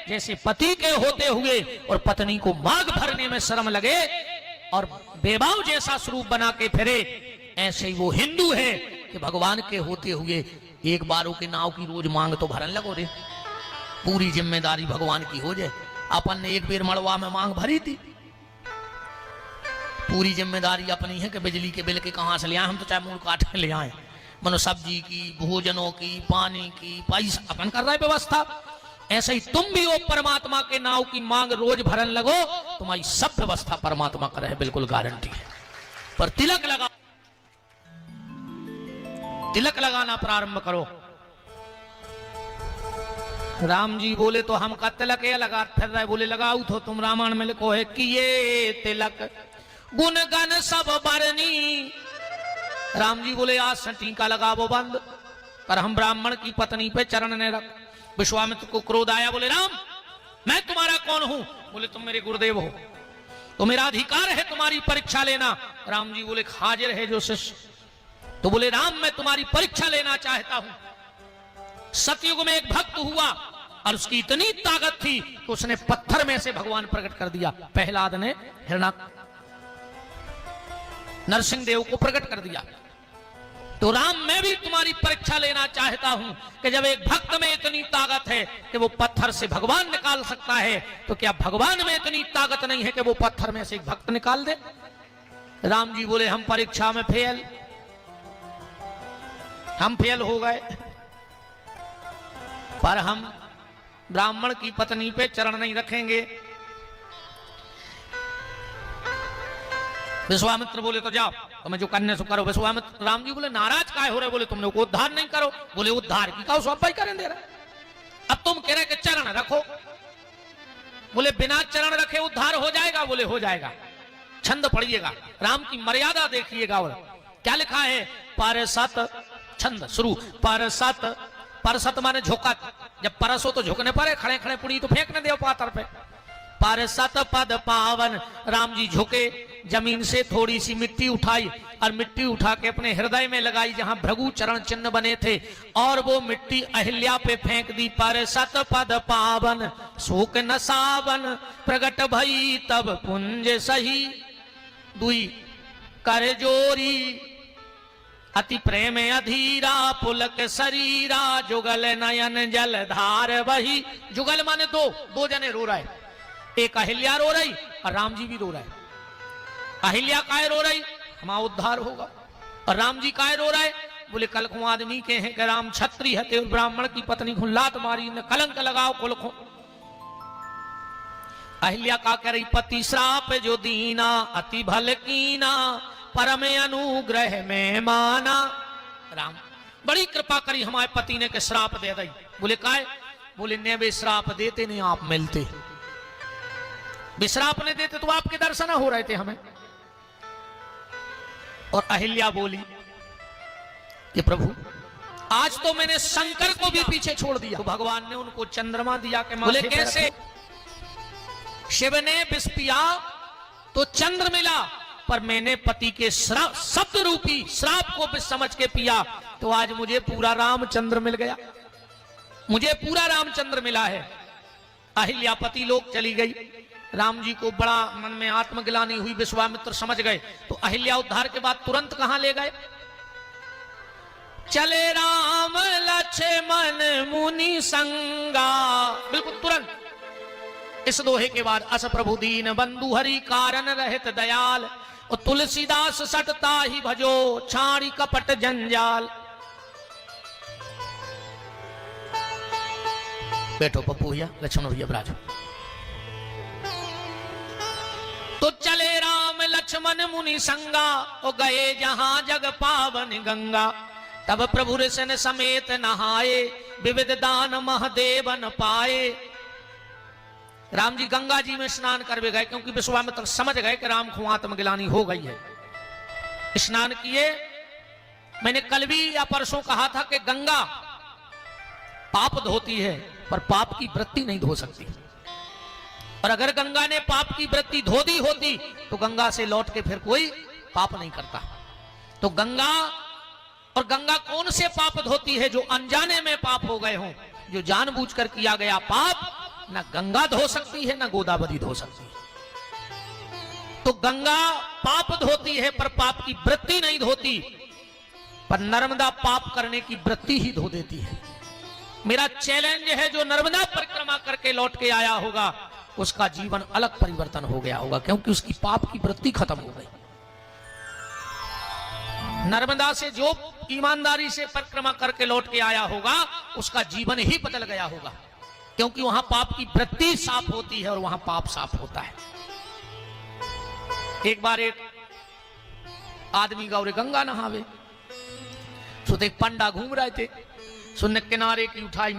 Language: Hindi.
जैसे पति के होते हुए और पत्नी को मांग भरने में शर्म लगे और बेबाव जैसा स्वरूप बना के फिरे, ऐसे ही वो हिंदू है कि भगवान के होते हुए एक बारों के नाव की रोज मांग तो भरन लगो रे, पूरी जिम्मेदारी भगवान की हो जाए। अपन ने एक बेर मड़वा में मांग भरी थी, पूरी जिम्मेदारी अपनी है कि बिजली के बिल के कहां से ले आए, हम तो चाहे मूल काट के ले आए, मनो सब्जी की, भोजनों की, पानी की, पैसा अपन कर रहा है व्यवस्था। ऐसे ही तुम भी हो परमात्मा के नाव की मांग रोज भरन लगो, तुम्हारी सब व्यवस्था परमात्मा करे, बिल्कुल गारंटी है। पर तिलक लगा, तिलक लगाना प्रारंभ करो। राम जी बोले तो हम का तिलक ये लगा फिर रहे, बोले लगाऊ तो तुम रामायण में लिखो है कि ये तिलक गुण गण सब बरनी। राम जी बोले आज से टीका लगावो बंद, पर हम ब्राह्मण की पत्नी पे चरण ने रख। विश्वामित्र को क्रोध आया, बोले राम मैं तुम्हारा कौन हूं? बोले तुम मेरे गुरुदेव हो, तो मेरा अधिकार है तुम्हारी परीक्षा लेना। राम जी बोले हाजिर है जो शिष्य। तो बोले राम मैं तुम्हारी परीक्षा लेना चाहता हूं। सतयुग में एक भक्त हुआ और उसकी इतनी ताकत थी कि उसने पत्थर में से भगवान प्रकट कर दिया। प्रहलाद ने नरसिंह देव को प्रकट कर दिया। तो राम मैं भी तुम्हारी परीक्षा लेना चाहता हूं कि जब एक भक्त में इतनी ताकत है कि वो पत्थर से भगवान निकाल सकता है, तो क्या भगवान में इतनी ताकत नहीं है कि वो पत्थर में से एक भक्त निकाल दे? राम जी बोले हम परीक्षा में फेल, हम फेल हो गए, पर हम ब्राह्मण की पत्नी पे चरण नहीं रखेंगे। विश्वामित्र बोले तो जाओ, तुम्हें जो करने सो करो। विश्वामित्र राम जी बोले नाराज काहे हो रहे? बोले तुमने को उद्धार नहीं करो। बोले उद्धार की कहो सब भाई करें दे रहे, अब तुम कह रहे कि चरण रखो। बोले बिना चरण रखे उद्धार हो जाएगा? बोले हो जाएगा। छंद पढ़िएगा, राम की मर्यादा देखिएगा। और क्या लिखा है? परसत, छंद शुरू, परसत, परसत माने झोंका, जब परस हो तो झुकने पर, खड़े खड़े पुड़ी तो फेंकने दे पातर पे। परसत पद पावन, राम जी झुके, जमीन से थोड़ी सी मिट्टी उठाई और मिट्टी उठा के अपने हृदय में लगाई जहां भृगु चरण चिन्ह बने थे, और वो मिट्टी अहिल्या पे फेंक दी। परसत पद पावन शोक न सावन, प्रगट भई तब पुंज सही, दुई कर जोरी अति प्रेम अधीरा, पुलक शरीरा, जुगल नयन जलधार बही। जुगल माने दो, दो जने रो रहे, एक अहिल्या रो रही और राम जी भी रो रहे। अहिल्या काहे रो रही? हमारा उद्धार होगा। और राम जी काहे रो रहे? बोले कल को आदमी के हैं कि राम छत्री है, ब्राह्मण की पत्नी को लात मारी, न कलंक लगाओ कुल को। अहिल्या का कह रही पति श्राप जो दीना, अति भल कीना, परम अनुग्रह में माना। राम बड़ी कृपा करी हमारे पति ने के श्राप दे दी। बोले काहे? बोले ने वे श्राप देते नहीं आप मिलते, विश्राप नहीं देते तो आपके दर्शन हो रहे थे हमें। और अहिल्या बोली कि प्रभु आज तो मैंने शंकर को भी पीछे छोड़ दिया। तो भगवान ने उनको चंद्रमा दिया के बोले कैसे? शिव ने विष पिया तो चंद्र मिला, पर मैंने पति के श्राप, शब्द रूपी श्राप को विष समझ के पिया, तो आज मुझे पूरा रामचंद्र मिल गया, मुझे पूरा रामचंद्र मिला है। अहिल्या पति लोग चली गई। राम जी को बड़ा मन में आत्मग्लानि हुई, विश्वामित्र समझ गए। तो अहिल्या उद्धार के बाद तुरंत कहां ले गए? चले राम लक्ष्मण मुनि संगा, बिल्कुल तुरंत। इस दोहे के बाद अस प्रभु दीन बंधु हरि कारण रहित दयाल, और तुलसीदास सटता ही भजो छाड़ी कपट जंजाल। बैठो पप्पू भैया, लक्ष्मण भैया ब्राजो। तो चले राम लक्ष्मण मुनि संगा, और गए जहां जग पावन गंगा, तब प्रभु ऋषि समेत नहाए, विविध दान महदेवन पाए। राम जी गंगा जी में स्नान करवे गए, क्योंकि विश्वामित्र समझ गए कि राम को आत्मग्लानि हो गई है। स्नान किए। मैंने कल भी या परसों कहा था कि गंगा पाप धोती है, पर पाप की वृत्ति नहीं धो सकती। और अगर गंगा ने पाप की वृत्ति धो दी होती तो गंगा से लौट के फिर कोई पाप नहीं करता। तो गंगा, और गंगा कौन से पाप धोती है? जो अनजाने में पाप हो गए हों, जो जानबूझकर किया गया पाप ना गंगा धो सकती है ना गोदावरी धो सकती है। तो गंगा पाप धोती है पर पाप की वृत्ति नहीं धोती, पर नर्मदा पाप करने की वृत्ति ही धो देती है। मेरा चैलेंज है जो नर्मदा परिक्रमा करके लौट के आया होगा उसका जीवन अलग परिवर्तन हो गया होगा, क्योंकि उसकी पाप की वृत्ति खत्म हो गई। नर्मदा से जो ईमानदारी से परिक्रमा करके लौट के आया होगा उसका जीवन ही बदल गया होगा, क्योंकि वहां पाप की वृत्ति साफ होती है और वहां पाप साफ होता है। एक बार एक आदमी गौरे गंगा नहावे, तो एक पंडा घूम रहे थे, सुनने किनारे की उठाई